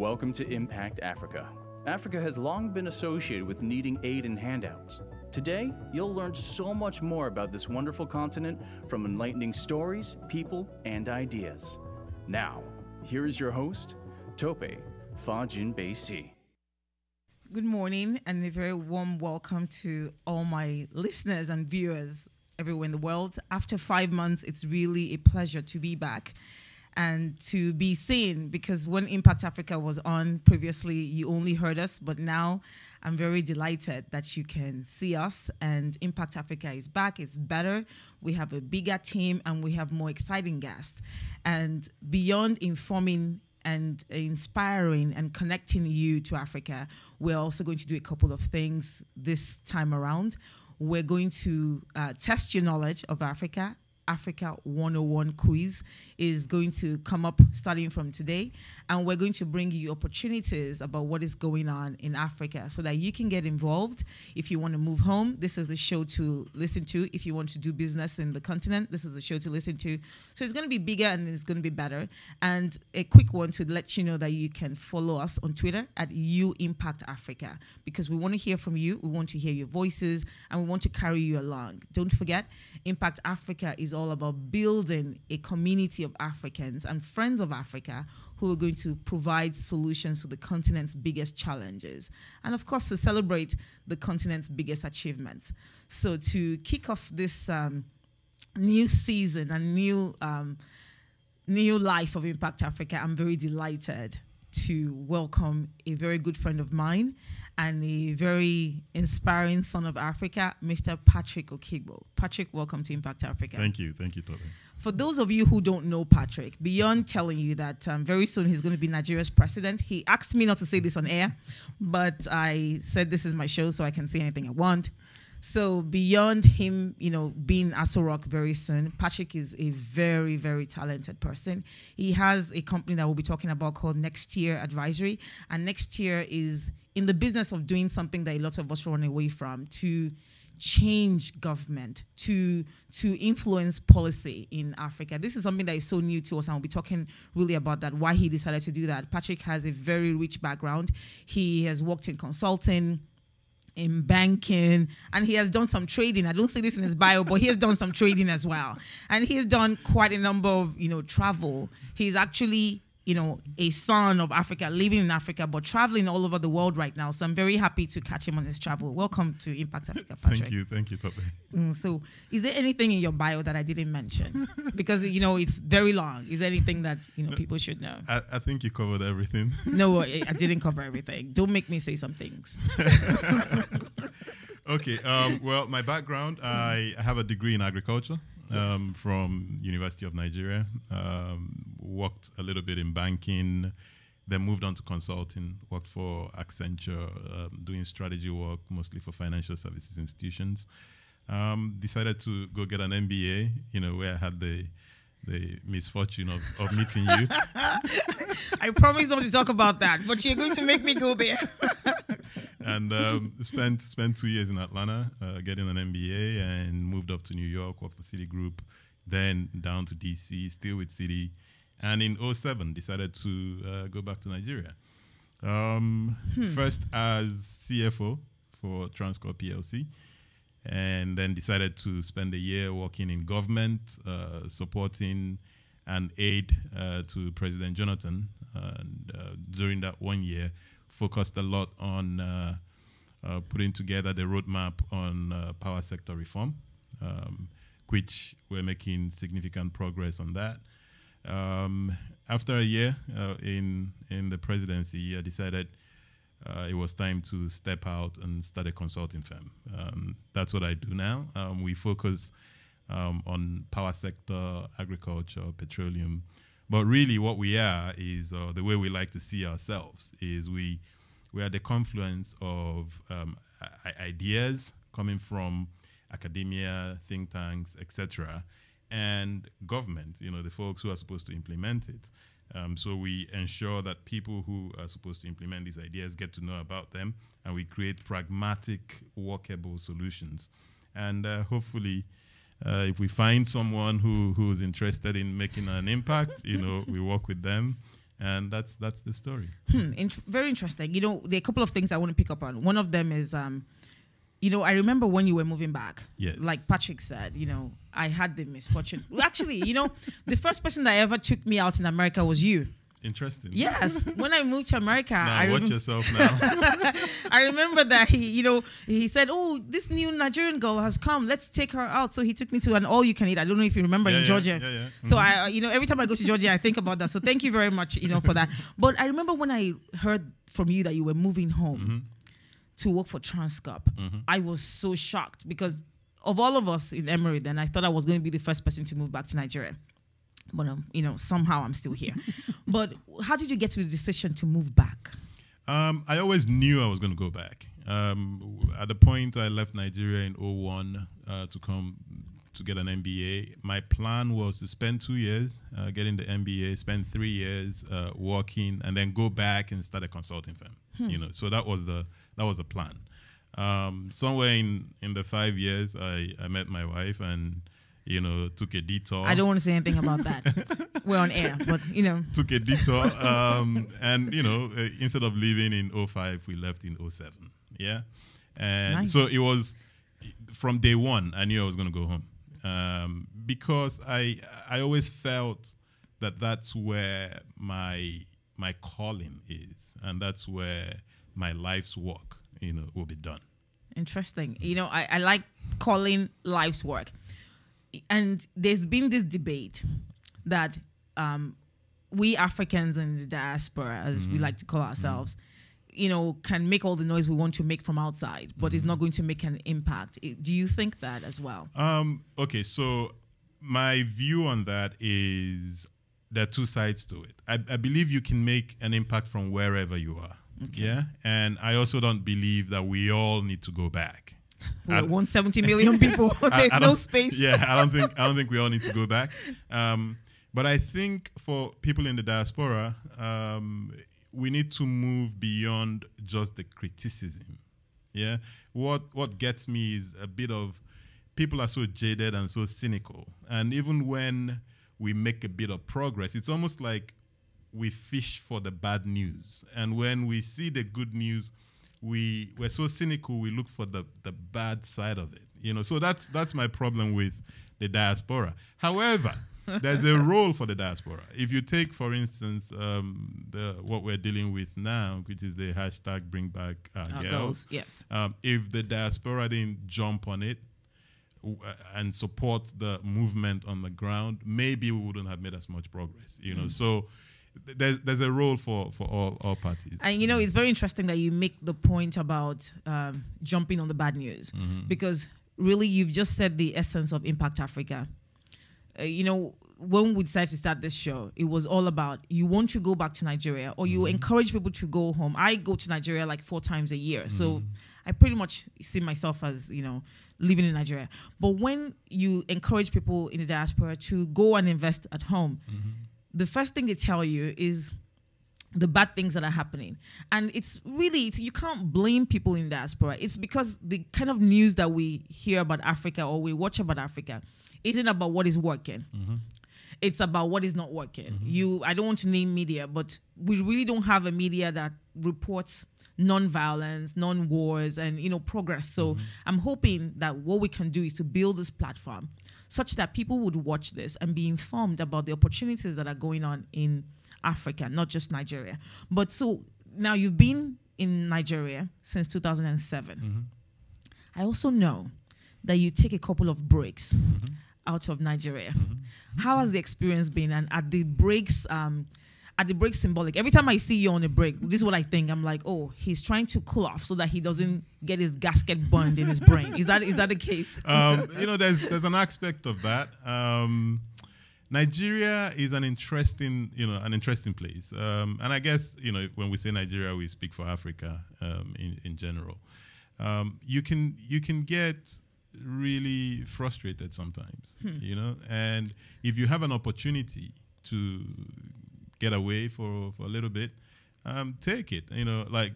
welcome to Impact Africa. Africa has long been associated with needing aid and handouts. Today, you'll learn so much more about this wonderful continent from enlightening stories, people, and ideas. Now, here is your host, Tope Fajingbesi. Good morning and a very warm welcome to all my listeners and viewers everywhere in the world. After 5 months, it's really a pleasure to be back and to be seen, because when Impact Africa was on previously, you only heard us, but now I'm very delighted that you can see us, and Impact Africa is back. It's better. We have a bigger team and we have more exciting guests. And beyond informing and inspiring and connecting you to Africa, we're also going to do a couple of things this time around. We're going to test your knowledge of Africa. Africa 101 quiz is going to come up starting from today, and we're going to bring you opportunities about what is going on in Africa so that you can get involved. If you want to move home, this is the show to listen to. If you want to do business in the continent, this is the show to listen to. So it's going to be bigger and it's going to be better. And a quick one to let you know that you can follow us on Twitter at @UImpactAfrica, because we want to hear from you, we want to hear your voices, and we want to carry you along. Don't forget, Impact Africa is all about building a community of Africans and friends of Africa who are going to provide solutions to the continent's biggest challenges, and of course to celebrate the continent's biggest achievements. So to kick off this new season and new life of Impact Africa, I'm very delighted to welcome a very good friend of mine and a very inspiring son of Africa, Mr. Patrick Okigbo. Patrick, welcome to Impact Africa. Thank you, Tope. For those of you who don't know Patrick, beyond telling you that very soon he's going to be Nigeria's president, he asked me not to say this on air, but I said this is my show, so I can say anything I want. So beyond him, being Aso Rock very soon, Patrick is a very, very talented person. He has a company that we'll be talking about called Next Year Advisory, and Next Year is in the business of doing something that a lot of us run away from, to change government, to influence policy in Africa. This is something that is so new to us, and we'll be talking really about that, why he decided to do that. Patrick has a very rich background. He has worked in consulting, in banking, and he has done some trading. I don't see this in his bio, but he has done some trading as well. And he has done quite a number of, travel. He's actually, a son of Africa, living in Africa, but traveling all over the world right now. So I'm very happy to catch him on his travel. Welcome to Impact Africa, Patrick. Thank you, Tope. So is there anything in your bio that I didn't mention? Because, it's very long. Is there anything that, people should know? I think you covered everything. No, I didn't cover everything. Don't make me say some things. Okay, well, my background, I have a degree in agriculture. Yes. From University of Nigeria. Worked a little bit in banking, then moved on to consulting, worked for Accenture, doing strategy work, mostly for financial services institutions. Decided to go get an MBA, where I had the misfortune of meeting you. I promise not to talk about that, but you're going to make me go there. And spent 2 years in Atlanta getting an MBA, and moved up to New York, worked for Citigroup, then down to DC, still with Citi. And in 2007, decided to go back to Nigeria. First as CFO for Transcorp PLC, and then decided to spend a year working in government, supporting an aid to President Jonathan. And during that 1 year, focused a lot on putting together the roadmap on power sector reform, which we're making significant progress on that. After a year in the presidency, I decided it was time to step out and start a consulting firm. That's what I do now. We focus on power sector, agriculture, petroleum. But really what we are is, the way we like to see ourselves is we are the confluence of ideas coming from academia, think tanks, etc., and government, the folks who are supposed to implement it. So we ensure that people who are supposed to implement these ideas get to know about them, and we create pragmatic, workable solutions. And hopefully, if we find someone who's interested in making an impact, we work with them And that's the story. Very interesting. You know, there are a couple of things I want to pick up on. One of them is, you know, I remember when you were moving back. Yes. Like Patrick said, you know, I had the misfortune. Actually, you know, the first person that ever took me out in America was you. Interesting. Yes. When I moved to America, Now watch yourself now. I remember that he said, "Oh, this new Nigerian girl has come. Let's take her out." So he took me to an all-you-can-eat. I don't know if you remember in Georgia. Yeah. So I, you know, every time I go to Georgia, I think about that. So thank you very much, you know, for that. But I remember when I heard from you that you were moving home to work for Transcorp, I was so shocked because of all of us in Emory, then I thought I was going to be the first person to move back to Nigeria. But, you know, somehow I'm still here. But how did you get to the decision to move back? I always knew I was going to go back. At the point I left Nigeria in 2001 to come to get an MBA, my plan was to spend 2 years getting the MBA, spend 3 years working, and then go back and start a consulting firm. You know, so that was the plan. Somewhere in the 5 years, I met my wife and, you know, took a detour. I don't want to say anything about that. We're on air, but, you know. Took a detour. And, you know, instead of leaving in 2005, we left in 2007. Yeah. And nice. So it was, from day one, I knew I was going to go home. Because I always felt that that's where my calling is. And that's where my life's work, you know, will be done. Interesting. You know, I like calling life's work. And there's been this debate that we Africans in the diaspora, as we like to call ourselves, you know, can make all the noise we want to make from outside, but it's not going to make an impact. Do you think that as well? Okay, so my view on that is there are two sides to it. I believe you can make an impact from wherever you are. Okay. Yeah, and I also don't believe that we all need to go back. 170 million people. There's no space. Yeah, I don't think we all need to go back. But I think for people in the diaspora, we need to move beyond just the criticism. Yeah, what gets me is a bit of people are so jaded and so cynical, and even when we make a bit of progress, it's almost like we fish for the bad news, and when we see the good news, we're so cynical, we look for the bad side of it, you know. So that's my problem with the diaspora. However, there's a role for the diaspora. If you take, for instance, what we're dealing with now, which is the hashtag Bring Back Our Girls. Yes. If the diaspora didn't jump on it and support the movement on the ground, maybe we wouldn't have made as much progress, you know. So there's a role for all parties. And, you know, it's very interesting that you make the point about jumping on the bad news, because really you've just said the essence of Impact Africa. You know, when we decided to start this show, it was all about you want to go back to Nigeria or you encourage people to go home. I go to Nigeria like 4 times a year. So I pretty much see myself as, you know, living in Nigeria. But when you encourage people in the diaspora to go and invest at home, the first thing they tell you is the bad things that are happening. And it's really, you can't blame people in diaspora. It's because the kind of news that we hear about Africa or we watch about Africa isn't about what is working. It's about what is not working. I don't want to name media, but we really don't have a media that reports non-violence, non-wars, and, you know, progress. So I'm hoping that what we can do is to build this platform such that people would watch this and be informed about the opportunities that are going on in Africa, not just Nigeria. But so now you've been in Nigeria since 2007. I also know that you take a couple of breaks out of Nigeria. How has the experience been? And at the breaks symbolic, every time I see you on a break, this is what I think. I'm like, oh, he's trying to cool off so that he doesn't get his gasket burned in his brain. Is that the case? You know, there's an aspect of that. Nigeria is an interesting place. And I guess, you know, when we say Nigeria, we speak for Africa in general. You can get really frustrated sometimes, you know, and if you have an opportunity to get away for a little bit, take it. You know, like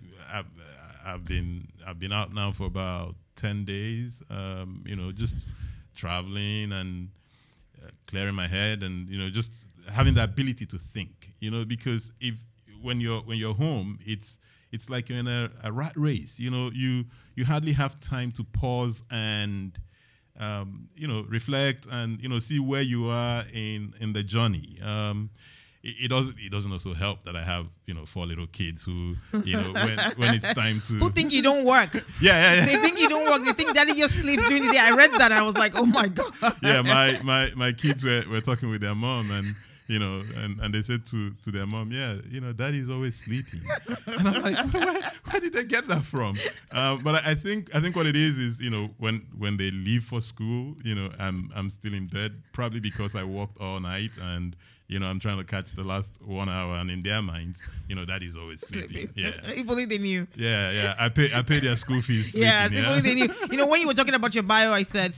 I've been out now for about 10 days, you know, just traveling and clearing my head, and just having the ability to think. Because when you're home, it's like you're in a rat race. You hardly have time to pause and reflect and see where you are in the journey. It doesn't also help that I have 4 little kids who when it's time to, who think you don't work. Yeah. They think you don't work. They think daddy just sleeps during the day. I read that and I was like, oh my god. Yeah, my kids were talking with their mom, and and they said to their mom, yeah, daddy's always sleeping. And I'm like, where did they get that from? But I think what it is when they leave for school, I'm still in bed, probably because I worked all night, and I'm trying to catch the last 1 hour, and in their minds, daddy's always sleeping. Yeah. If only they knew. Yeah. I pay their school fees. Sleeping, yeah, if only they knew. When you were talking about your bio, I said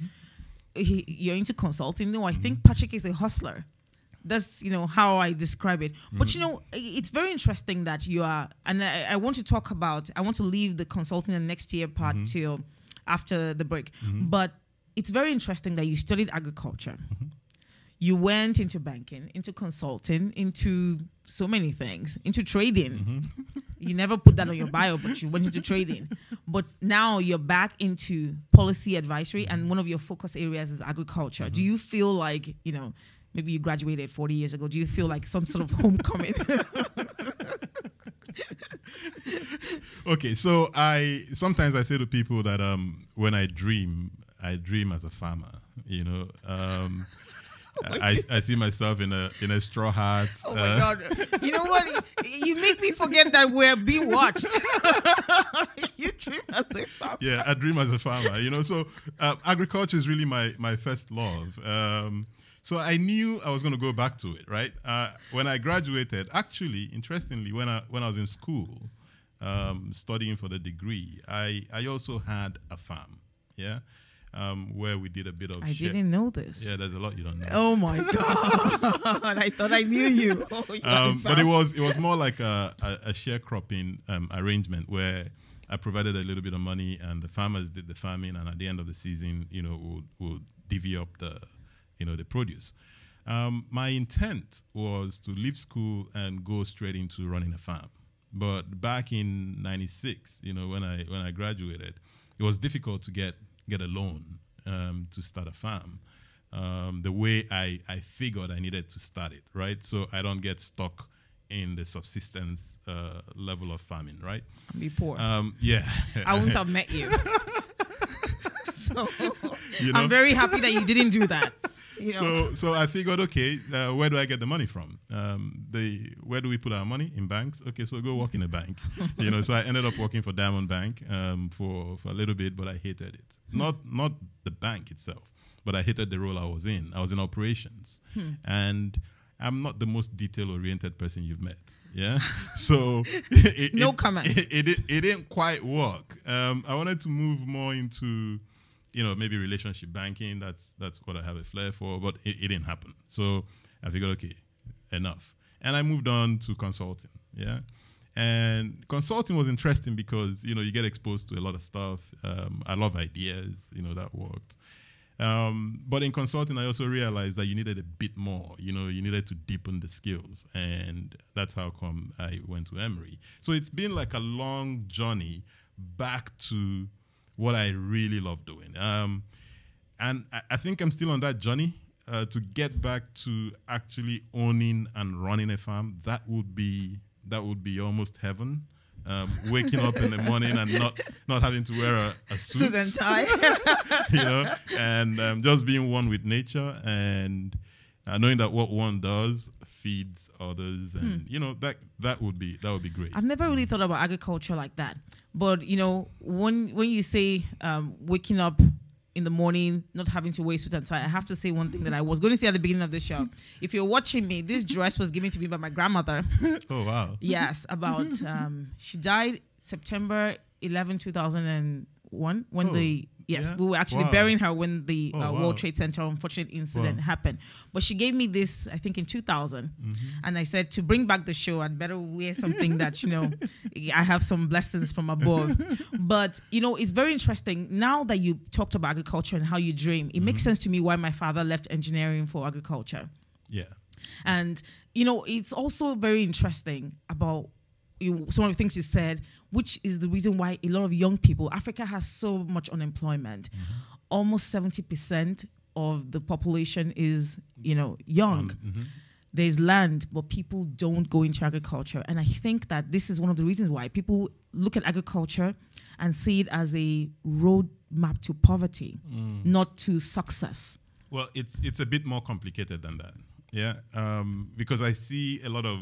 you're into consulting. No, I think Patrick is a hustler. That's how I describe it. But it's very interesting that you are, and I want to talk about. I want to leave the consulting and next year part till after the break. But it's very interesting that you studied agriculture. You went into banking, into consulting, into so many things, into trading. You never put that on your bio, but you went into trading. But now you're back into policy advisory, and one of your focus areas is agriculture. Do you feel like, maybe you graduated 40 years ago, do you feel like some sort of homecoming? Okay, so sometimes I say to people that when I dream as a farmer. I see myself in a straw hat. Oh my God! You know what? You make me forget that we're being watched. You dream as a farmer. Yeah, I dream as a farmer. So agriculture is really my first love. So I knew I was going to go back to it, right? When I graduated, actually, interestingly, when I was in school studying for the degree, I also had a farm. Yeah. Where we did a bit of I didn't know this. Yeah, there's a lot you don't know. Oh my God. I thought I knew you. But it was more like a sharecropping arrangement where I provided a little bit of money and the farmers did the farming, and at the end of the season, we'll divvy up the produce. My intent was to leave school and go straight into running a farm. But back in '96, when I graduated, it was difficult to get a loan to start a farm the way I figured I needed to start it, right? So I don't get stuck in the subsistence level of farming, right? And be poor. Yeah. I wouldn't have met you. So I'm very happy that you didn't do that. So I figured, okay, where do I get the money from? Where do we put our money? In banks? Okay, so go work in a bank. So I ended up working for Diamond Bank for a little bit, but I hated it. Not the bank itself, but I hated the role I was in. I was in operations, and I'm not the most detail-oriented person you've met. Yeah, so no comments. It didn't quite work. I wanted to move more into maybe relationship banking. That's what I have a flair for, but it didn't happen. So I figured, okay, enough. And I moved on to consulting, yeah. And consulting was interesting because, you get exposed to a lot of stuff. I love ideas, that worked. But in consulting, I also realized that you needed a bit more, you needed to deepen the skills. And that's how come I went to Emory. So it's been like a long journey back to what I really love doing. And I think I'm still on that journey to get back to actually owning and running a farm. That would be almost heaven. Waking up in the morning and not having to wear a suit. Suit and tie. And just being one with nature and knowing that what one does feeds others, and that would be great. I've never really thought about agriculture like that, but when you say waking up in the morning, not having to wear suit and tie, I have to say one thing that I was going to say at the beginning of the show. If you're watching me, this dress was given to me by my grandmother. Oh wow! Yes, she died September 11, 2001 when the Yes, Yeah? we were actually Wow. burying her when the Oh, wow. World Trade Center unfortunate incident Wow. happened. But she gave me this, I think, in 2000. And I said, to bring back the show, I'd better wear something that, I have some blessings from above. But, it's very interesting. Now that you talked about agriculture and how you dream, it makes sense to me why my father left engineering for agriculture. Yeah. And, it's also very interesting about some of the things you said, which is the reason why a lot of young people, Africa has so much unemployment. Almost 70% of the population is, young. There's land, but people don't go into agriculture. And I think that this is one of the reasons why people look at agriculture and see it as a roadmap to poverty, not to success. Well, it's a bit more complicated than that. Yeah, because I see a lot of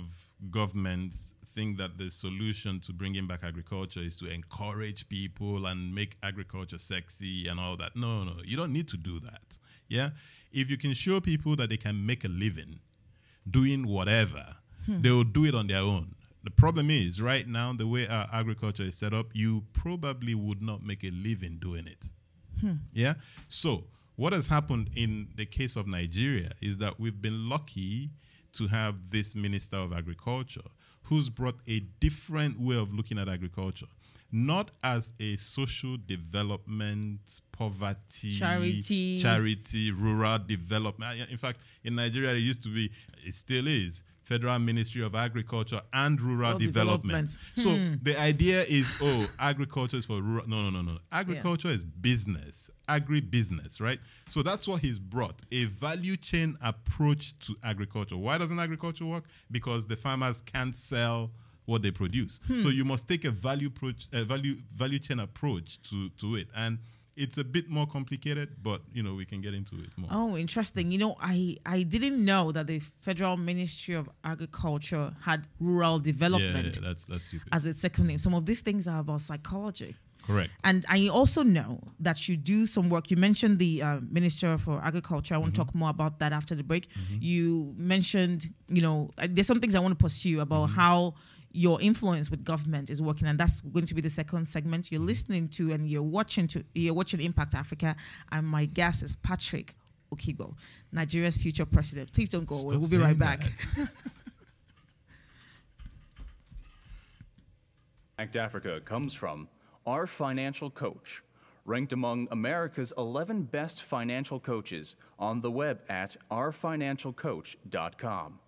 governments think that the solution to bringing back agriculture is to encourage people and make agriculture sexy and all that. No, you don't need to do that. Yeah, if you can show people that they can make a living doing whatever, they will do it on their own. The problem is, right now, the way our agriculture is set up, you probably would not make a living doing it. Yeah, so what has happened in the case of Nigeria is that we've been lucky to have this Minister of Agriculture who's brought a different way of looking at agriculture, not as a social development, poverty, charity, rural development. In fact, in Nigeria, it used to be, it still is, Federal Ministry of Agriculture and Rural Development. So the idea is, agriculture is for rural. No. Agriculture is business, agribusiness, right? So that's what he's brought, a value chain approach to agriculture. Why doesn't agriculture work? Because the farmers can't sell what they produce. So you must take a value chain approach to it. And it's a bit more complicated, but, we can get into it more. Oh, interesting. I didn't know that the Federal Ministry of Agriculture had rural development that's stupid. as its second name. Some of these things are about psychology. Correct. And I also know that you do some work. You mentioned the Minister for Agriculture. I want to talk more about that after the break. You mentioned, there's some things I want to pursue about how your influence with government is working, and that's going to be the second segment you're listening to, and you're watching Impact Africa. And my guest is Patrick Okigbo, Nigeria's future president. Please don't go away. We'll be right back. Impact Africa comes from Our Financial Coach, ranked among America's 11 best financial coaches on the web at ourfinancialcoach.com.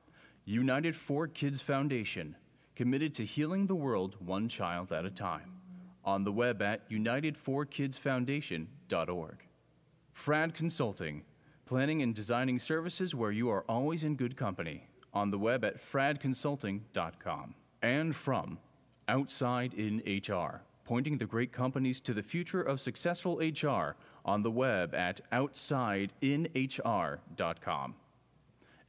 United 4 Kids Foundation, committed to healing the world one child at a time. On the web at united4kidsfoundation.org. Frad Consulting, planning and designing services where you are always in good company. On the web at fradconsulting.com. And from Outside in HR, pointing the great companies to the future of successful HR. On the web at outsideinhr.com.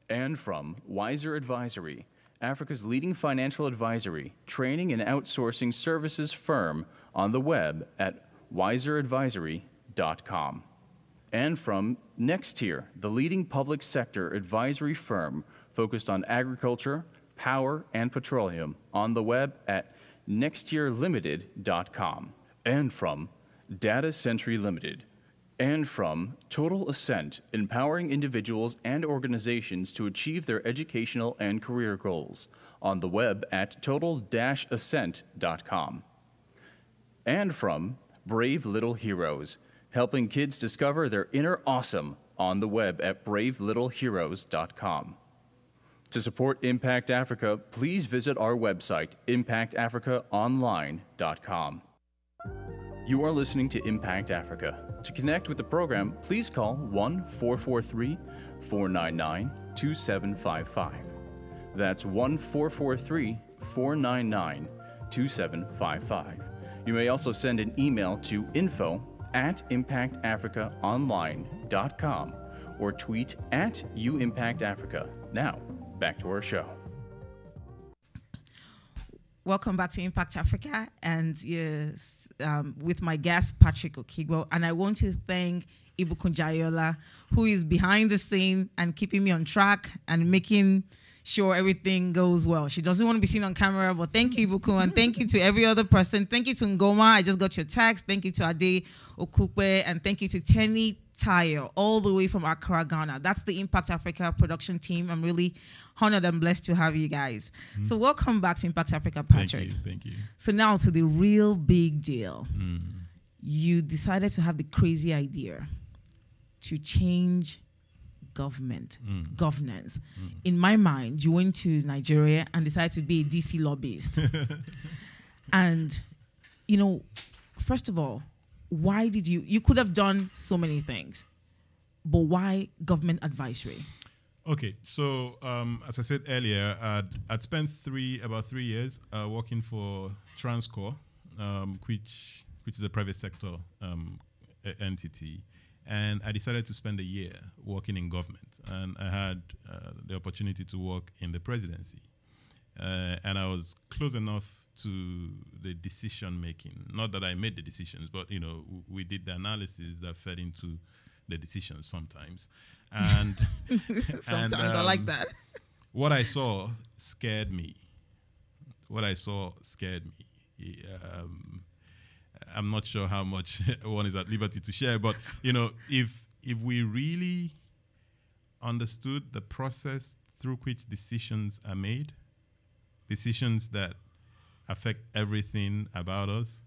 And from Wiser Advisory, Africa's leading financial advisory, training and outsourcing services firm. On the web at wiseradvisory.com. And from Nextier, the leading public sector advisory firm focused on agriculture, power, and petroleum. On the web at nextierlimited.com. And from Data Century Limited. And from Total Ascent, empowering individuals and organizations to achieve their educational and career goals. On the web at total-ascent.com. And from Brave Little Heroes, helping kids discover their inner awesome. On the web at bravelittle.heroes.com. To support Impact Africa, please visit our website, impactafricaonline.com. You are listening to Impact Africa. To connect with the program, please call 1-443-499-2755. That's 1-443-499-2755. You may also send an email to info@impactafricaonline.com or tweet at @UImpactAfrica. Now, back to our show. Welcome back to Impact Africa, and yes, with my guest, Patrick Okigbo. And I want to thank Ibu Kunjayola, who is behind the scene and keeping me on track and making sure everything goes well. She doesn't want to be seen on camera, but thank you, Ibuku, and thank you to every other person. Thank you to Ngoma. I just got your text. Thank you to Ade Okukwe, and thank you to Tenny Tayo, all the way from Accra, Ghana. That's the Impact Africa production team. I'm really honored and blessed to have you guys. So welcome back to Impact Africa, Patrick. Thank you. So now to the real big deal. You decided to have the crazy idea to change governance. In my mind, you went to Nigeria and decided to be a DC lobbyist. And, you know, first of all, why did you could have done so many things, but why government advisory? Okay, so as I said earlier, I'd spent about 3 years working for Transcorp, which is a private sector entity, and I decided to spend a year working in government, and I had the opportunity to work in the presidency, and I was close enough to the decision making. Not that I made the decisions, but you know, we did the analysis that fed into the decisions sometimes. And sometimes I like that. What I saw scared me. I'm not sure how much one is at liberty to share, but you know, if we really understood the process through which decisions are made, decisions that affect everything about us,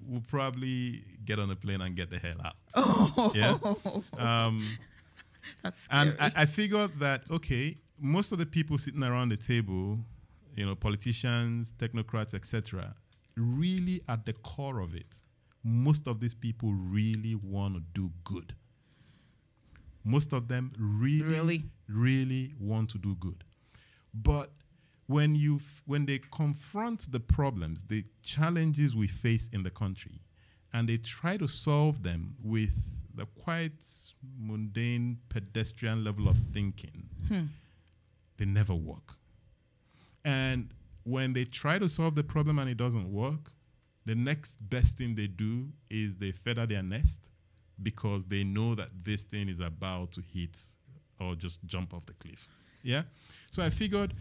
we'll probably get on a plane and get the hell out. Oh. Yeah. That's scary. And I figured that, okay, most of the people sitting around the table, you know, politicians, technocrats, etc., really at the core of it, most of these people really want to do good. Most of them really want to do good. But when they confront the problems, the challenges we face in the country, and they try to solve them with the quite mundane, pedestrian level of thinking, they never work. And when they try to solve the problem and it doesn't work, the next best thing they do is they feather their nest because they know that this thing is about to hit or just jump off the cliff. Yeah? So I figured,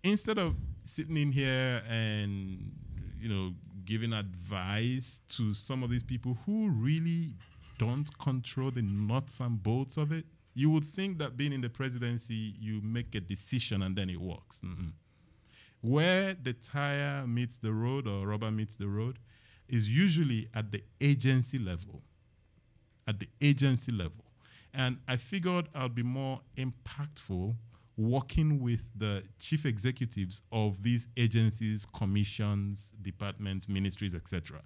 instead of sitting in here and, you know, giving advice to some of these people who really don't control the nuts and bolts of it, you would think that being in the presidency, you make a decision and then it works. Where the tire meets the road or rubber meets the road is usually at the agency level. And I figured I'd be more impactful working with the chief executives of these agencies, commissions, departments, ministries, etc.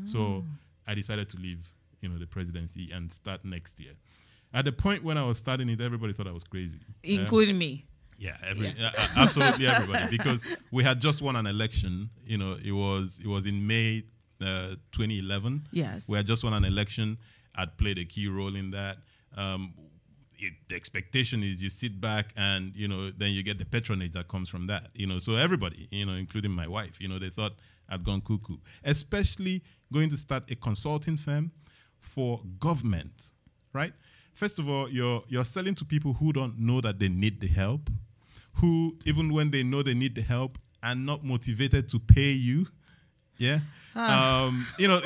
So I decided to leave, you know, the presidency and start next year. At the point when I was starting it, everybody thought I was crazy, including me. Yeah, absolutely everybody, because we had just won an election. You know, it was in May 2011. Yes, we had just won an election. I'd played a key role in that. The expectation is you sit back and, you know, then you get the patronage that comes from that, you know. So everybody, you know, including my wife, you know, they thought I'd gone cuckoo, especially going to start a consulting firm for government, right? First of all, you're selling to people who don't know that they need the help, who, even when they know they need the help, are not motivated to pay you. Yeah. You know,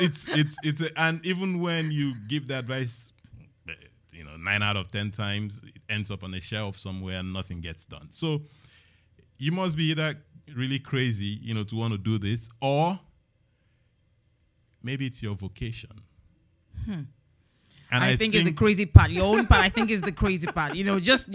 and even when you give the advice, you know, 9 out of 10 times it ends up on a shelf somewhere and nothing gets done. So you must be either really crazy, you know, to want to do this, or maybe it's your vocation. And I think it's the crazy part. Your own part, I think, is the crazy part. You know, just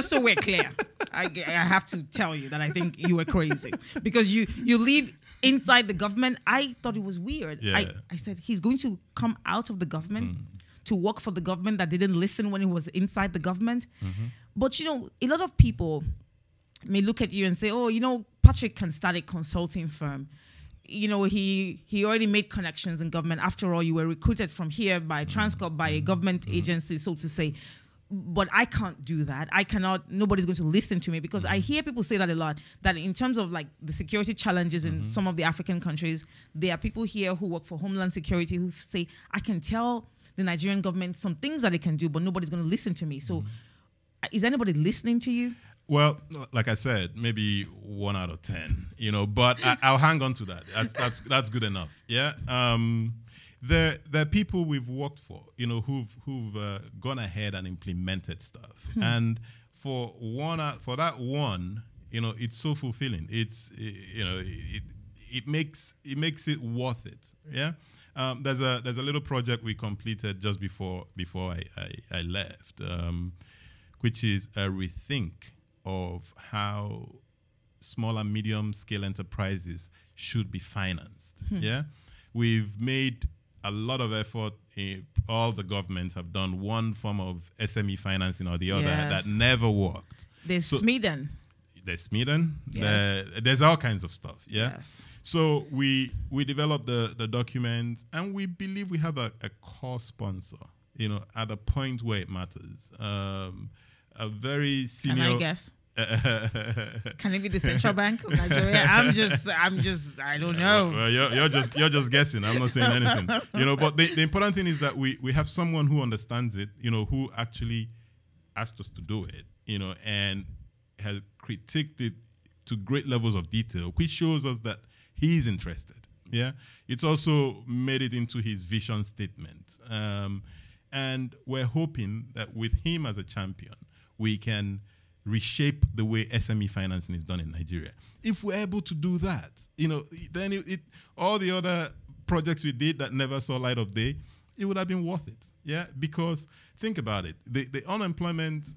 so we're clear, I have to tell you that I think you were crazy because you live inside the government. I thought it was weird. Yeah. I said he's going to come out of the government to work for the government that didn't listen when he was inside the government. But you know, a lot of people may look at you and say, "Oh, you know, Patrick can start a consulting firm." You know, he already made connections in government. After all, you were recruited from here by Transcorp, by a government agency, so to say. But I can't do that. I cannot, nobody's going to listen to me, because I hear people say that a lot, that in terms of like the security challenges in some of the African countries, there are people here who work for Homeland Security who say, I can tell the Nigerian government some things that they can do, but nobody's going to listen to me. So is anybody listening to you? Well, like I said, maybe 1 out of 10, but I'll hang on to that. That's good enough. Yeah. There are people we've worked for, who've gone ahead and implemented stuff. And for that one, it's so fulfilling. It makes it worth it. Yeah. There's a little project we completed just before I left, which is a rethink of how small and medium scale enterprises should be financed. Yeah, we've made a lot of effort. All the governments have done one form of SME financing or the other that never worked. There's Smeden. There's Smeden. Yes. There's all kinds of stuff. Yeah. Yes. So we developed the document, and we believe we have a core sponsor. At the point where it matters. A very senior. Can I guess? Can it be the Central Bank of Nigeria? I'm just. I don't know. Well, you're just guessing. I'm not saying anything. But the important thing is that we have someone who understands it. Who actually asked us to do it. And has critiqued it to great levels of detail, which shows us that he's interested. Yeah. It's also made it into his vision statement. And we're hoping that with him as a champion, we can reshape the way SME financing is done in Nigeria. If we're able to do that, then all the other projects we did that never saw light of day, it would have been worth it. Yeah, because think about it. The unemployment,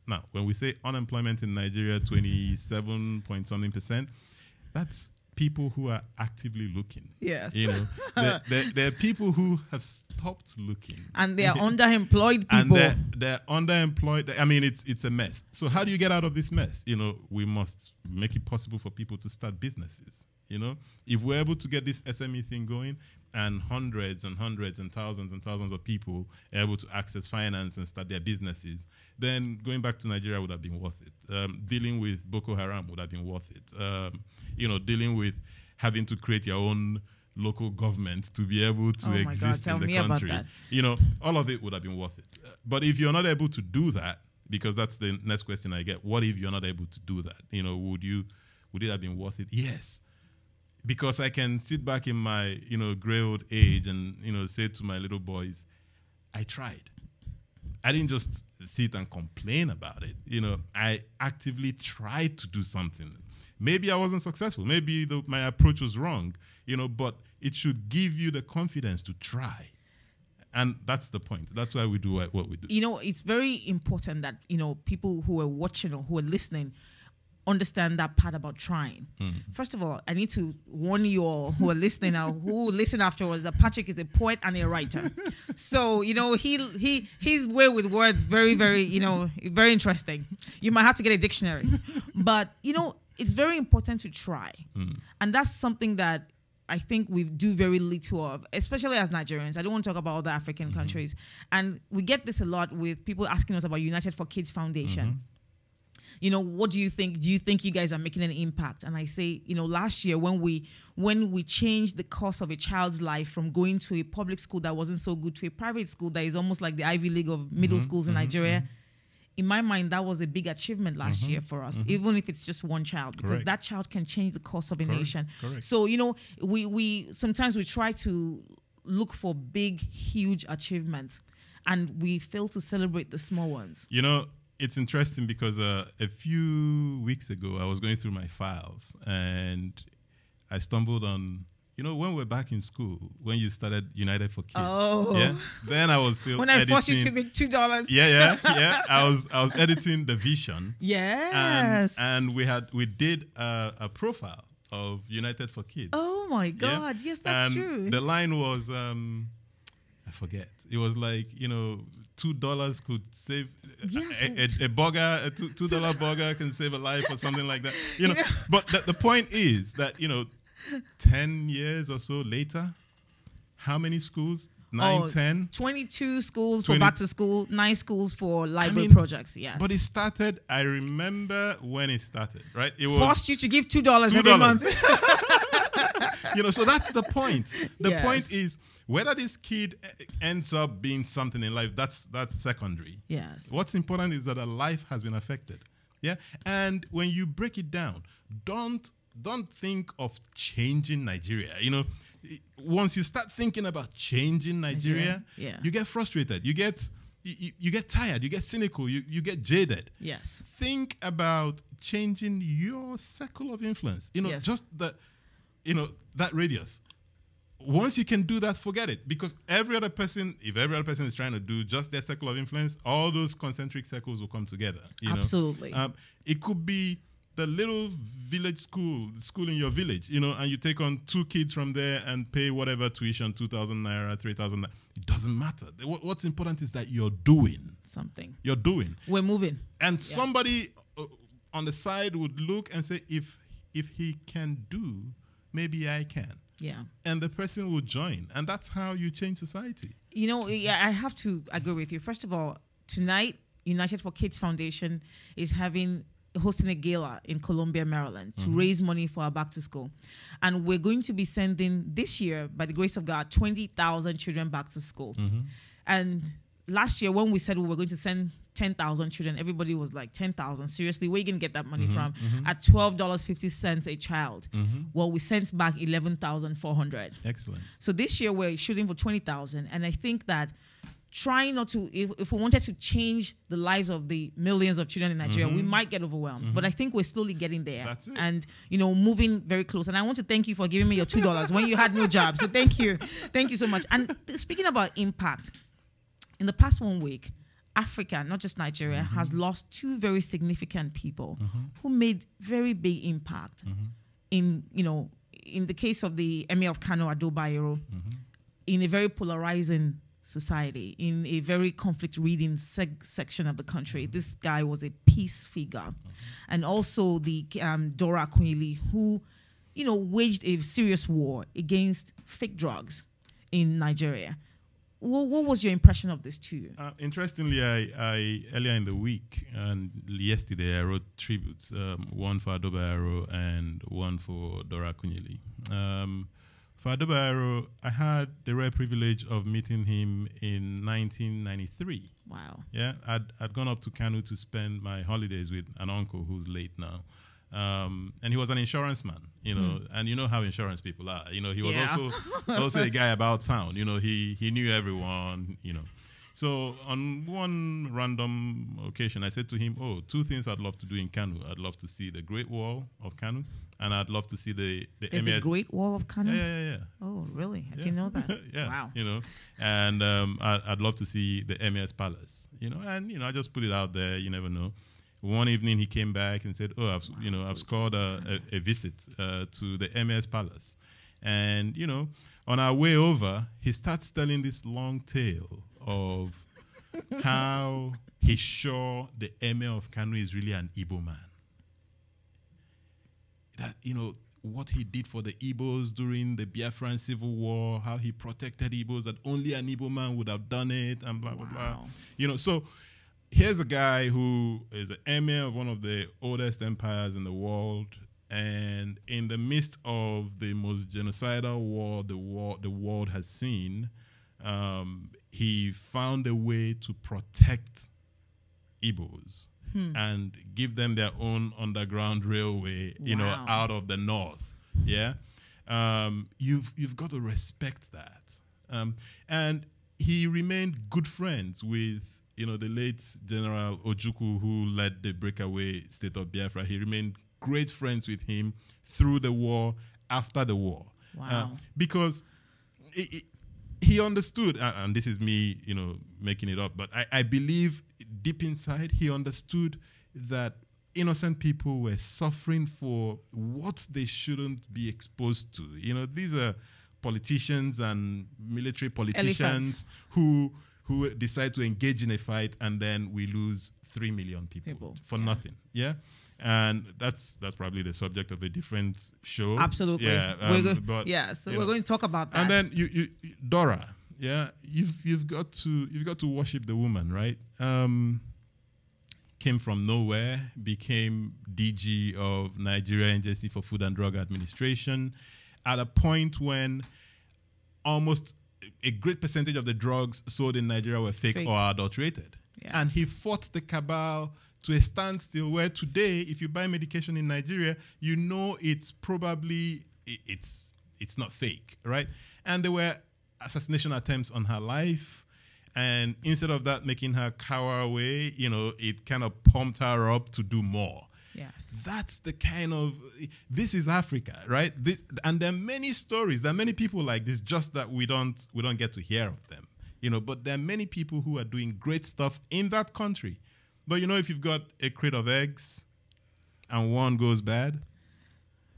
now, when we say unemployment in Nigeria, 27 point something %, that's people who are actively looking. Yes. There are people who have stopped looking. And they are underemployed people. And they're underemployed. I mean, it's a mess. So how do you get out of this mess? We must make it possible for people to start businesses. If we're able to get this SME thing going and hundreds and hundreds and thousands of people are able to access finance and start their businesses, then going back to Nigeria would have been worth it. Dealing with Boko Haram would have been worth it. Dealing with having to create your own local government to be able to exist in the country. All of it would have been worth it. But if you're not able to do that, because that's the next question I get, what if you're not able to do that? Would it have been worth it? Yes. Because I can sit back in my, gray old age and, say to my little boys, I tried. I didn't just sit and complain about it. I actively tried to do something. Maybe I wasn't successful. Maybe my approach was wrong, but it should give you the confidence to try. And that's the point. That's why we do what we do. It's very important that, people who are watching or who are listening understand that part about trying. First of all, I need to warn you all who are listening now, who listen afterwards, that Patrick is a poet and a writer. So, he's way with words, very, very, very interesting. You might have to get a dictionary. But, it's very important to try. And that's something that I think we do very little of, especially as Nigerians. I don't want to talk about other African countries. And we get this a lot with people asking us about United for Kids Foundation. What do you think? Do you think you guys are making an impact? And I say, last year when we changed the course of a child's life from going to a public school that wasn't so good to a private school that is almost like the Ivy League of middle schools in Nigeria, in my mind, that was a big achievement last year for us, even if it's just one child, because that child can change the course of a nation. So, we sometimes we try to look for big, huge achievements, and we fail to celebrate the small ones. It's interesting because a few weeks ago, I was going through my files and I stumbled on, when we're back in school, when you started United for Kids. Oh. Yeah. Then I was still when I forced you to make $2. Yeah. I was editing the vision. Yes. And we did a profile of United for Kids. Oh my God. Yeah? Yes, that's true. The line was, I forget. It was like, $2 could save a burger, a $2 burger can save a life or something like that. But the point is that, 10 years or so later, how many schools? 10? 22 schools for back to school, 9 schools for library projects, yes. But it started, I remember when it started, right? It was forced you to give $2 every month. So that's the point. The Yes. point is whether this kid ends up being something in life, that's secondary. Yes. What's important is that a life has been affected. Yeah. And when you break it down, don't think of changing Nigeria. Once you start thinking about changing Nigeria, Yeah. you get frustrated. You get tired. You get cynical. You get jaded. Yes. Think about changing your circle of influence. Yes. Just that radius. Once you can do that, forget it. Because if every other person is trying to do just their circle of influence, all those concentric circles will come together. Absolutely. It could be the little village school in your village, and you take on 2 kids from there and pay whatever tuition, 2,000 naira, 3,000 naira. It doesn't matter. What's important is that you're doing something. You're doing. We're moving. And somebody on the side would look and say, if he can do, maybe I can. Yeah. And the person will join. And that's how you change society. I have to agree with you. First of all, tonight, United for Kids Foundation is hosting a gala in Columbia, Maryland to raise money for our back to school. And we're going to be sending this year, by the grace of God, 20,000 children back to school. And last year, when we said we were going to send 10,000 children, everybody was like, 10,000? Seriously, where are you going to get that money from? At $12.50 a child. Well, we sent back 11,400. Excellent. So this year, we're shooting for 20,000. And I think that trying not to, if we wanted to change the lives of the millions of children in Nigeria, we might get overwhelmed. But I think we're slowly getting there. That's it. And, moving very close. And I want to thank you for giving me your $2 when you had no job. So thank you. Thank you so much. And speaking about impact, in the past 1 week, Africa, not just Nigeria, has lost 2 very significant people who made very big impact. In the case of the Emir of Kano, Ado Bayero, in a very polarizing society, in a very conflict-ridden section of the country. This guy was a peace figure. And also the Dora Akunyili, who, waged a serious war against fake drugs in Nigeria. What was your impression of this too? Interestingly, I earlier in the week and yesterday I wrote tributes, one for Ado Bayero and one for Dora Akunyili. For Ado Bayero, I had the rare privilege of meeting him in 1993. Wow. Yeah, I'd gone up to Kano to spend my holidays with an uncle who's late now. And he was an insurance man, and you know how insurance people are. He was also a guy about town. He knew everyone, So on one random occasion, I said to him, 2 things I'd love to do in Kano. I'd love to see the Great Wall of Kano, and I'd love to see the There's a Great Wall of Kano? Yeah. Oh, really? I didn't know that. Yeah. Wow. And I'd love to see the Emir's Palace, and, I just put it out there. You never know. One evening he came back and said, I've scored a visit to the Emir's Palace. And, on our way over, he starts telling this long tale of how he's sure the Emir of Kano is really an Igbo man. That, what he did for the Igbos during the Biafran Civil War, how he protected Igbos, that only an Igbo man would have done it, and blah, blah, blah. So here's a guy who is the emir of one of the oldest empires in the world, and in the midst of the most genocidal war the world has seen, he found a way to protect Igbos and give them their own underground railway, out of the north. Yeah, you've got to respect that. And he remained good friends with the late General Ojukwu, who led the breakaway state of Biafra. He remained great friends with him through the war, after the war. Wow. Because he understood, and this is me, making it up, but I believe deep inside he understood that innocent people were suffering for what they shouldn't be exposed to. These are politicians and military politicians who decide to engage in a fight, and then we lose 3 million people for nothing. Yeah. And that's probably the subject of a different show. Absolutely. Yeah. We're going to talk about that. And then you Dora, yeah, you've got to worship the woman, right? Came from nowhere, became DG of Nigeria Agency for Food and Drug Administration, at a point when almost a great percentage of the drugs sold in Nigeria were fake. Or adulterated. Yes. And he fought the cabal to a standstill where today, if you buy medication in Nigeria, you know it's probably, it's not fake, right? And there were assassination attempts on her life. And instead of that making her cower away, it kind of pumped her up to do more. Yes. That's the kind of, this is Africa, right? And there are many stories, there are many people like this, just that we don't get to hear of them. But there are many people who are doing great stuff in that country. But if you've got a crate of eggs and one goes bad,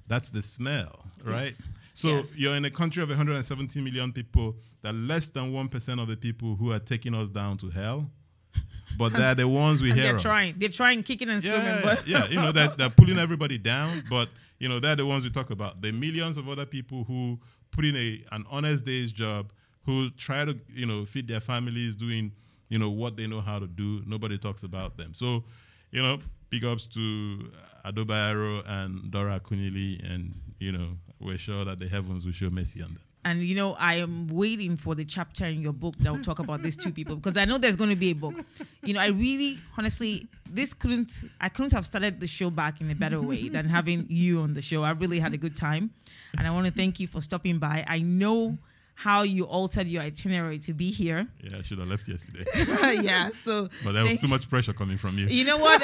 that's the smell, right? Yes. So you're in a country of 170 million people, that less than 1% of the people who are taking us down to hell, but they're the ones we hear of. They're trying, kicking and screaming. They're pulling everybody down, but they're the ones we talk about. The millions of other people who put in an honest day's job, who try to feed their families, doing what they know how to do. Nobody talks about them. So big ups to Adobayaro and Dora Kunili, and we're sure that the heavens will show mercy on them. And I am waiting for the chapter in your book that will talk about these two people, because I know there's going to be a book. I really, honestly, I couldn't have started the show back in a better way than having you on the show. I really had a good time, and I want to thank you for stopping by. I know how you altered your itinerary to be here. Yeah, I should have left yesterday. But there was too much pressure coming from you. You know what?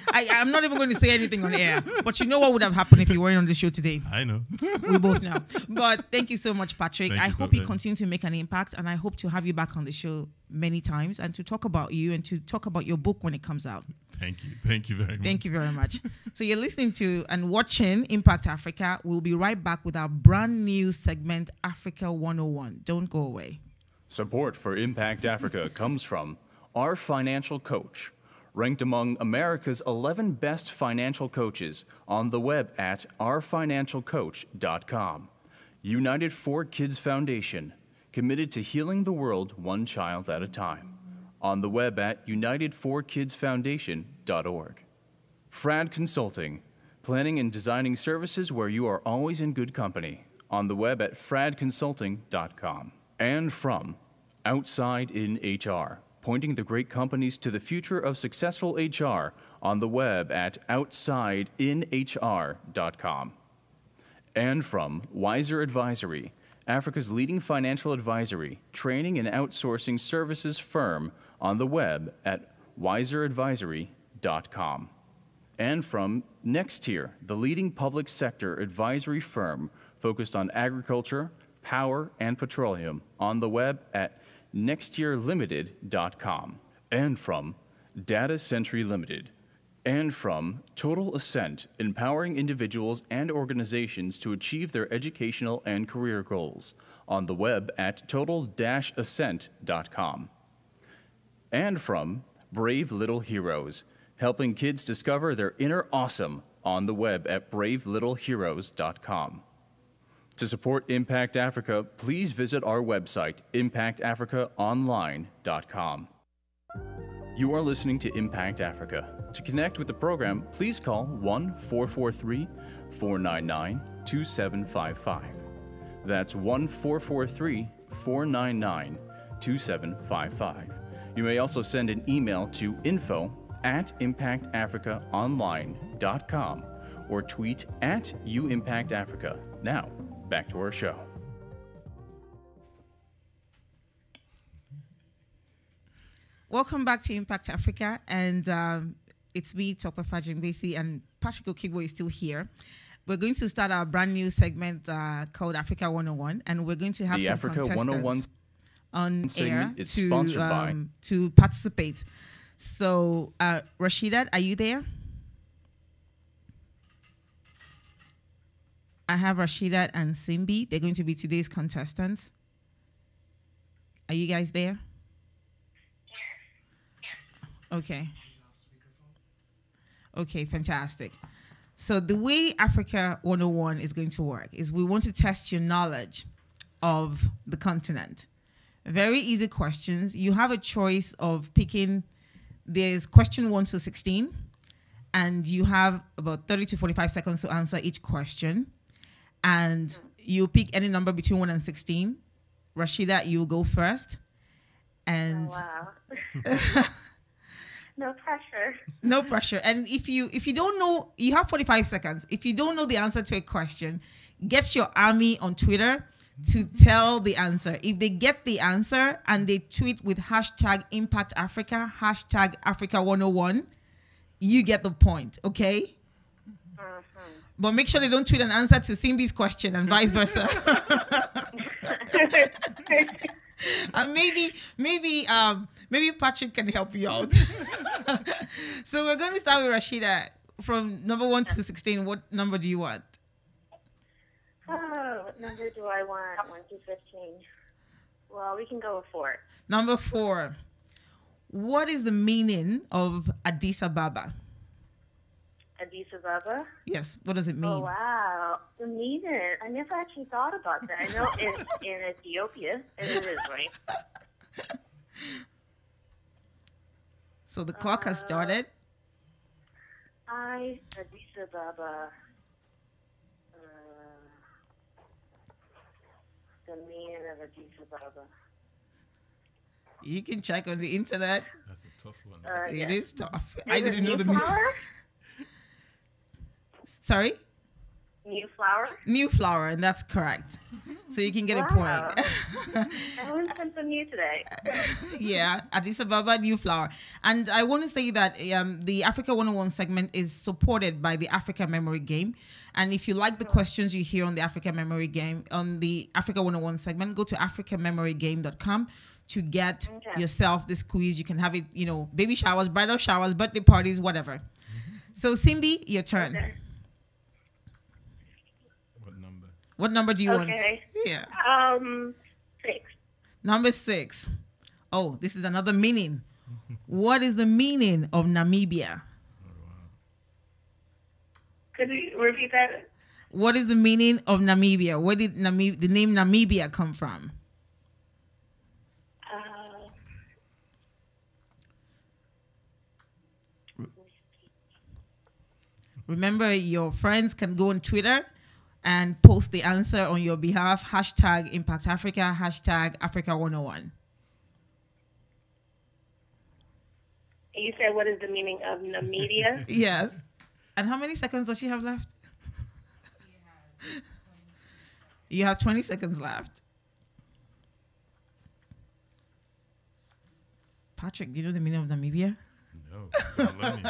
I'm not even going to say anything on air. But you know what would have happened if you weren't on the show today? I know. We both know. But thank you so much, Patrick. I hope you continue to make an impact, and I hope to have you back on the show many times and to talk about you and to talk about your book when it comes out. Thank you. Thank you very much. Thank you very much. So you're listening to and watching Impact Africa. We'll be right back with our brand new segment, Africa 101. Don't go away. Support for Impact Africa comes from Our Financial Coach, ranked among America's 11 best financial coaches on the web at ourfinancialcoach.com. United 4 Kids Foundation, committed to healing the world one child at a time. On the web at united4kidsfoundation.org. Frad Consulting, planning and designing services where you are always in good company. On the web at fradconsulting.com. And from Outside in HR, pointing the great companies to the future of successful HR. On the web at outsideinhr.com. And from Wiser Advisory, Africa's leading financial advisory, training and outsourcing services firm, on the web at wiseradvisory.com. And from Nextier, the leading public sector advisory firm focused on agriculture, power, and petroleum, on the web at nextierlimited.com. And from Data Century Limited. And from Total Ascent, empowering individuals and organizations to achieve their educational and career goals, on the web at total-ascent.com. And from Brave Little Heroes, helping kids discover their inner awesome, on the web at bravelittleheroes.com. To support Impact Africa, please visit our website, impactafricaonline.com. You are listening to Impact Africa. To connect with the program, please call 1-443-499-2755. That's 1-443-499-2755. You may also send an email to info@impactafricaonline.com or tweet at @UImpactAfrica. Now, back to our show. Welcome back to Impact Africa, and it's me, Tope Fajingbesi, and Patrick Okigbo is still here. We're going to start our brand new segment called Africa 101, and we're going to have the some Africa contestants 101 on air to participate. So, Rashidat, are you there? I have Rashidat and Simbi. They're going to be today's contestants. Are you guys there? Okay. Okay, fantastic. So the way Africa 101 is going to work is we want to test your knowledge of the continent. Very easy questions. You have a choice of picking, there's question 1 to 16, and you have about 30 to 45 seconds to answer each question. And You pick any number between 1 and 16. Rashida, you go first. And wow. No pressure. no pressure. And if you don't know, you have 45 seconds. If you don't know the answer to a question, get your army on Twitter to tell the answer. If they get the answer and they tweet with hashtag Impact Africa, hashtag Africa 101, you get the point, okay? But make sure they don't tweet an answer to Simbi's question and vice versa. Maybe Patrick can help you out. So we're going to start with Rashida. From number 1 to 16, what number do you want? Oh, what number do I want? 1 to 15. Well, we can go with 4. Number 4. What is the meaning of Addis Ababa? Addis Ababa? Yes. What does it mean? Oh, wow. The meaning. I never actually thought about that. I know it's in Ethiopia, and it is, right? So the clock has started. Addis Ababa. The meaning of Addis Ababa. You can check on the internet. That's a tough one. It is tough. Is I didn't know the new meaning. flower? Sorry? New flower? New flower, and that's correct. So you can get a Wow. point. I learned something new today. Yeah, Addis Ababa, new flower. And I want to say that the Africa 101 segment is supported by the Africa Memory Game. And if you like the questions you hear on the Africa Memory Game, on the Africa 101 segment, go to africamemorygame.com to get yourself this quiz. You can have it, baby showers, bridal showers, birthday parties, whatever. So Simbi, your turn. Okay. What number do you want? Okay. Yeah. 6. Number 6. Oh, this is another meaning. What is the meaning of Namibia? Could you repeat that? What is the meaning of Namibia? Where did the name Namibia come from? Remember, your friends can go on Twitter and post the answer on your behalf. Hashtag Impact Africa, hashtag Africa 101. You said, what is the meaning of Namibia? Yes. And how many seconds does she have left? You have 20 seconds left. Patrick, do you know the meaning of Namibia? No, I'm learning.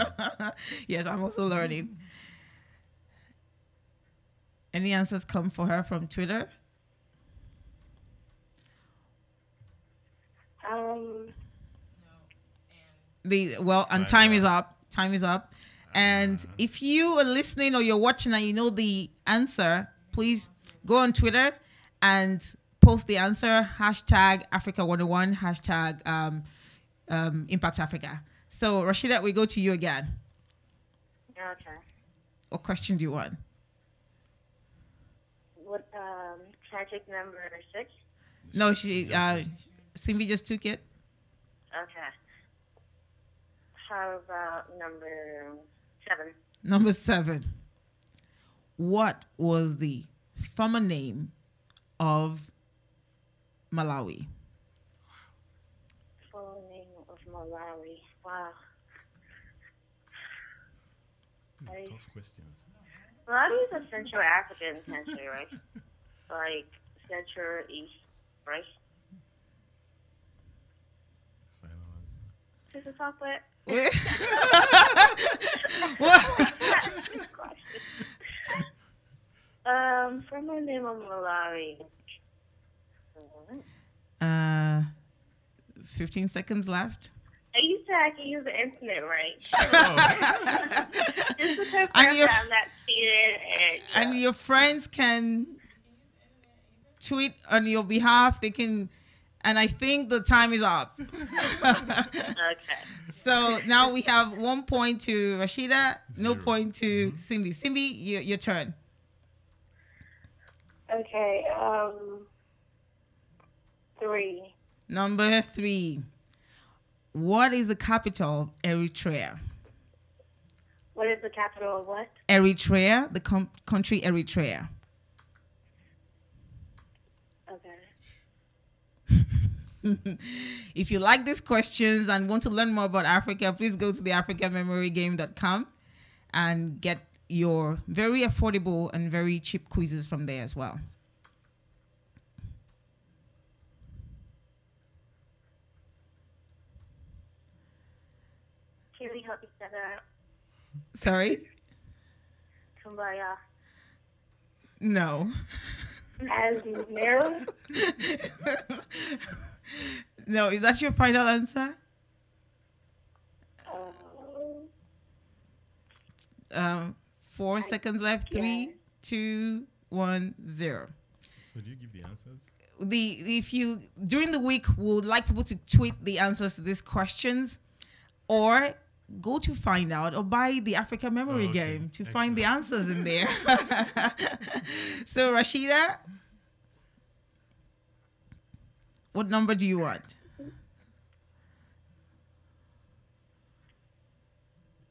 Yes, I'm also learning. Any answers come for her from Twitter? Time is up. Time is up. And if you are listening or you're watching and you know the answer, please go on Twitter and post the answer. Hashtag Africa 101, hashtag Impact Africa. So, Rashida, we go to you again. Okay. What question do you want? What, can I take number 6? No, Simbi just took it. Okay. How about number 7? Number 7. What was the former name of Malawi? Full name of Malawi. Wow. Tough questions. Malawi is a Central African country, right? Like Central East, right? Final answer. Is it chocolate? From the name of Malawi. 15 seconds left. You said I can use the internet, right? Oh. Just to confirm And that I'm not cheated. And your friends can tweet on your behalf. They can, and I think the time is up. Okay. So now we have 1 point to Rashida, no 0. point to Simbi. Simbi, your turn. Okay. 3. Number 3. What is the capital of Eritrea? What is the capital of what? Eritrea, the country Eritrea. If you like these questions and want to learn more about Africa, please go to the africamemorygame.com and get your very affordable and very cheap quizzes from there as well. Can we help each other out? Sorry? Kumbaya. No. As Mero? No, is that your final answer? 4 seconds left. 3, 2, 1, 0. So do you give the answers? If you during the week would like people to tweet the answers to these questions, or go to Find Out, or buy the Africa Memory Game to find the answers in there. So Rashida, what number do you want?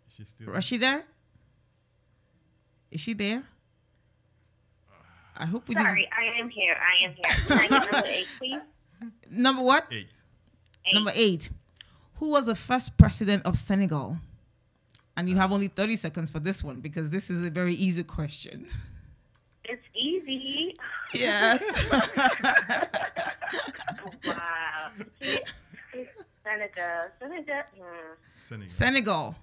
She's still Rashida, is she there? I hope we Sorry, I am here. Can I get number 8, please? Number what? 8. Number 8. Who was the first president of Senegal? And you have only 30 seconds for this one because this is a very easy question. It's easy. Yes. Wow. Senegal. Senegal.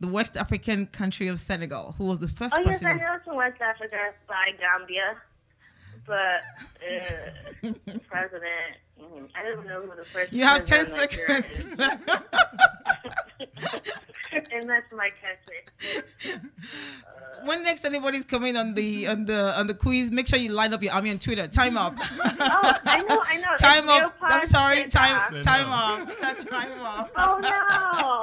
The West African country of Senegal. Who was the first Yes, I president? know it's in West Africa by Gambia. But president, I don't know who the first You have 10 president seconds. And that's my country. When next anybody's coming on the quiz, make sure you line up your army on Twitter. Time up. Oh, I know. Time It's up. I'm sorry. Time off. off. Time off. Oh, no.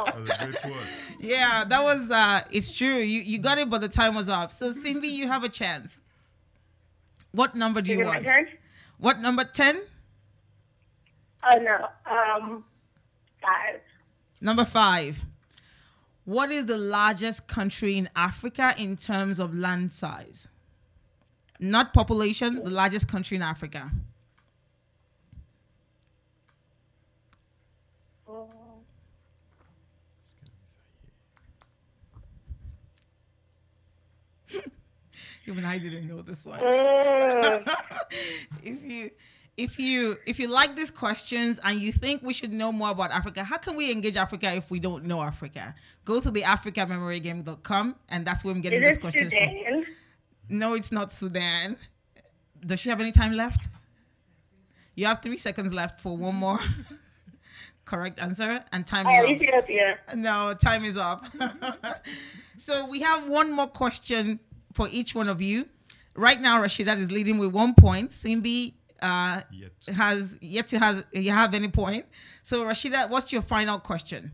That was a great one. Yeah, that was, it's true. You got it, but the time was up. So, Simbi, you have a chance. What number do you Is it my want? turn? What number? 10? Oh, no. 5. Number 5. What is the largest country in Africa in terms of land size? Not population, the largest country in Africa. Even I didn't know this one. If you like these questions and you think we should know more about Africa, how can we engage Africa if we don't know Africa? Go to the africamemorygame.com and that's where I'm getting these questions Sudan? from. No, it's not Sudan. Does she have any time left? You have 3 seconds left for one more correct answer, and time is up. Ethiopia. No, time is up. So we have one more question for each one of you. Right now, Rashida is leading with 1 point. Simbi has yet to have any point. So Rashida, what's your final question?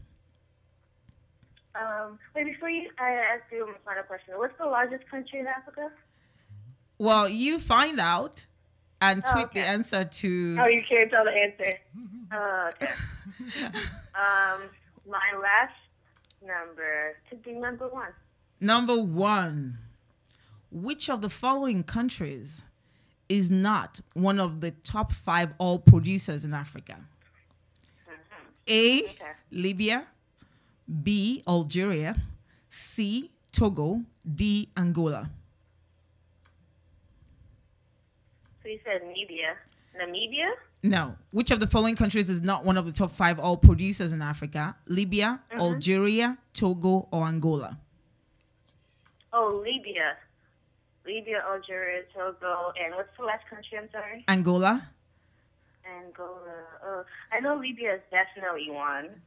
Wait, before I ask you my final question, what's the largest country in Africa? Well, you find out and tweet the okay. answer to... Oh, you can't tell the answer. Okay. My last number could be number 1. Number 1. Which of the following countries is not one of the top 5 oil producers in Africa? A, Libya. B, Algeria. C, Togo. D, Angola. So you said Namibia? No. Which of the following countries is not one of the top 5 oil producers in Africa? Libya, Algeria, Togo, or Angola? Oh, Libya, Algeria, Togo, and what's the last country? I'm sorry. Angola. Angola. I know Libya is definitely one.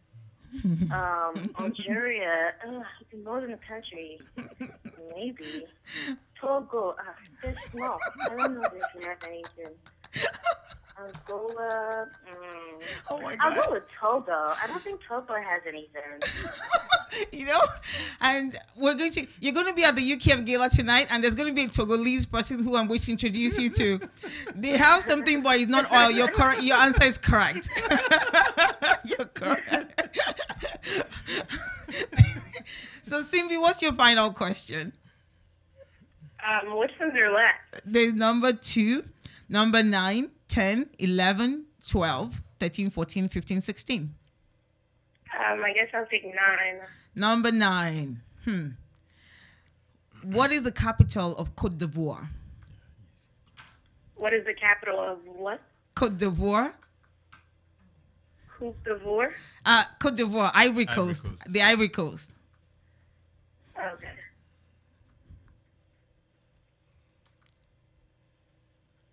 Algeria. It's more than a country. Maybe. Togo. They're small. I don't know if they have anything. Angola. Oh my I'll God. go with Togo. I don't think Togo has anything. You know, and you're going to be at the UKF Gala tonight, and there's going to be a Togolese person who I'm going to introduce you to. They have something, but it's not oil. You're correct. Your answer is correct. You're correct. So, Simbi, what's your final question? Which ones are left? There's number 2, number 9, 10, 11, 12, 13, 14, 15, 16? I guess I'll take 9. Number 9. What is the capital of Côte d'Ivoire? What is the capital of what? Côte d'Ivoire. Coupe d'Ivoire? Côte d'Ivoire, Ivory Coast. Coast. The Ivory Coast. Okay.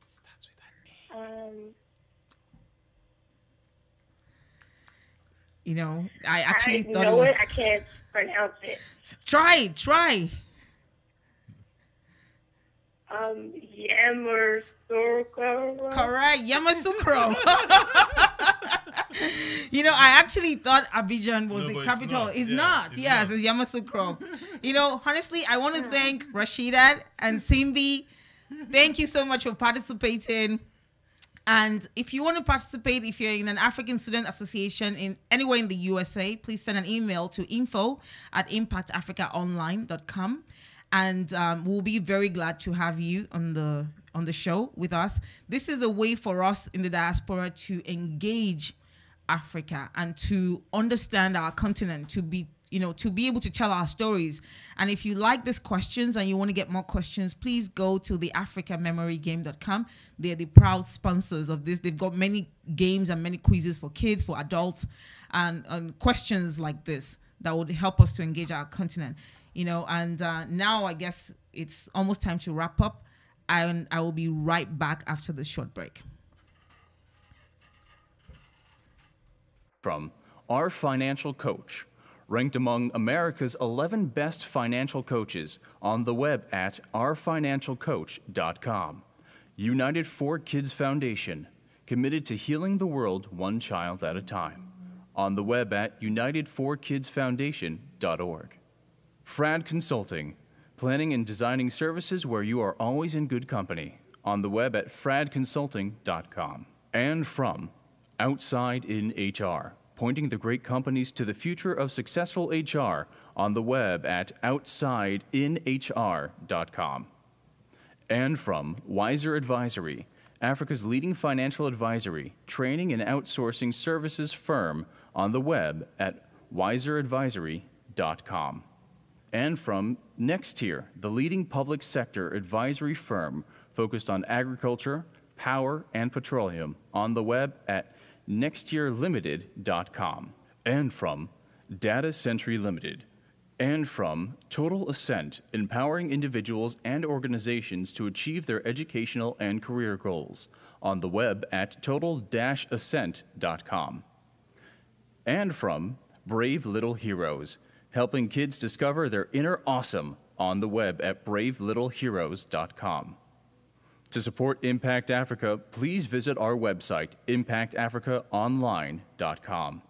Starts with an You know, I actually thought know it was. I can't pronounce it. Try. Yamoussoukro. Correct, Yamoussoukro. You know, I actually thought Abidjan was No, the but it's capital. not. It's Yeah, not. it's Yes, not. it's Yamoussoukro. You know, honestly, I want to thank Rashida and Simbi. Thank you so much for participating. And if you want to participate, if you're in an African Student Association in anywhere in the USA, please send an email to info@impactafricaonline.com. And we'll be very glad to have you on the show with us. This is a way for us in the diaspora to engage Africa and to understand our continent, to be able to tell our stories. And if you like these questions and you want to get more questions, please go to the africamemorygame.com. They're the proud sponsors of this. They've got many games and many quizzes for kids, for adults, and questions like this that would help us to engage our continent. You know, and now I guess it's almost time to wrap up. I will be right back after this short break. From Our Financial Coach, ranked among America's 11 best financial coaches on the web at ourfinancialcoach.com. United for Kids Foundation, committed to healing the world one child at a time. On the web at unitedforkidsfoundation.org. Frad Consulting, planning and designing services where you are always in good company. On the web at fradconsulting.com. And from Outside in HR, pointing the great companies to the future of successful HR. On the web at outsideinhr.com. And from Wiser Advisory, Africa's leading financial advisory, training and outsourcing services firm. On the web at wiseradvisory.com. And from Nextier, the leading public sector advisory firm focused on agriculture, power, and petroleum. On the web at nextierlimited.com. And from Data Century Limited. And from Total Ascent, empowering individuals and organizations to achieve their educational and career goals. On the web at total-ascent.com. And from Brave Little Heroes, helping kids discover their inner awesome. On the web at bravelittleheroes.com. To support Impact Africa, please visit our website, impactafricaonline.com.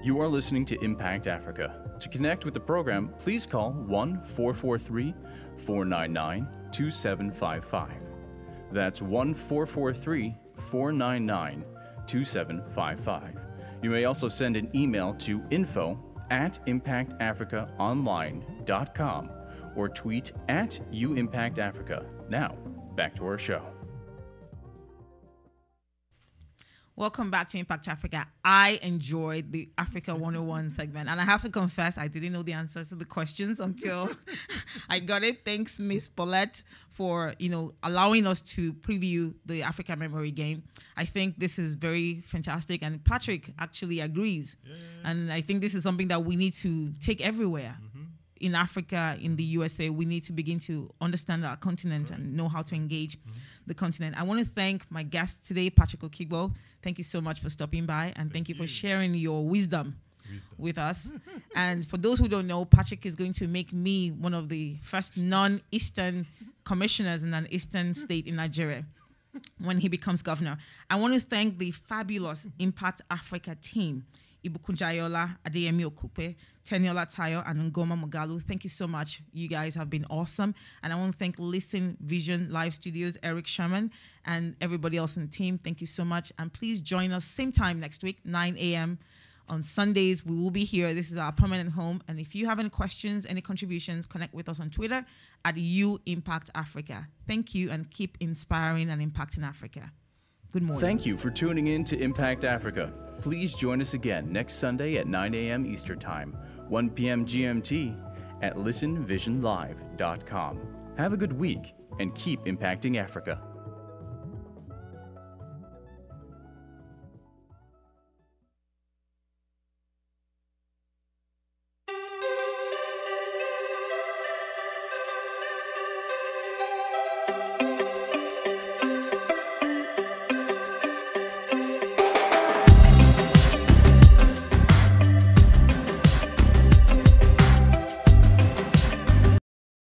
You are listening to Impact Africa. To connect with the program, please call 1-443-499-2755. That's 1-443-499-2755. You may also send an email to info@impactafricaonline.com or tweet at @UImpactAfrica. Now, back to our show. Welcome back to Impact Africa. I enjoyed the Africa 101 segment, and I have to confess, I didn't know the answers to the questions until I got it. Thanks, Miss Paulette, for allowing us to preview the Africa Memory Game. I think this is very fantastic, and Patrick actually agrees. Yeah. And I think this is something that we need to take everywhere. Mm-hmm. In Africa, in the USA, we need to begin to understand our continent and know how to engage the continent. I want to thank my guest today, Patrick Okigbo. Thank you so much for stopping by, and thank you for sharing your wisdom with us. And for those who don't know, Patrick is going to make me one of the first non-Eastern commissioners in an Eastern state in Nigeria when he becomes governor. I want to thank the fabulous Impact Africa team, Ibukunjayola, Adeyemi Okupe, Teniola Tayo, and Ngoma Mugalu. Thank you so much. You guys have been awesome. And I want to thank Listen Vision Live Studios, Eric Sherman, and everybody else in the team. Thank you so much. And please join us same time next week, 9 a.m. On Sundays, we will be here. This is our permanent home. And if you have any questions, any contributions, connect with us on Twitter at @UImpactAfrica. Thank you, and keep inspiring and impacting Africa. Good morning. Thank you for tuning in to Impact Africa. Please join us again next Sunday at 9 a.m. Eastern Time, 1 p.m. GMT at listenvisionlive.com. Have a good week and keep impacting Africa.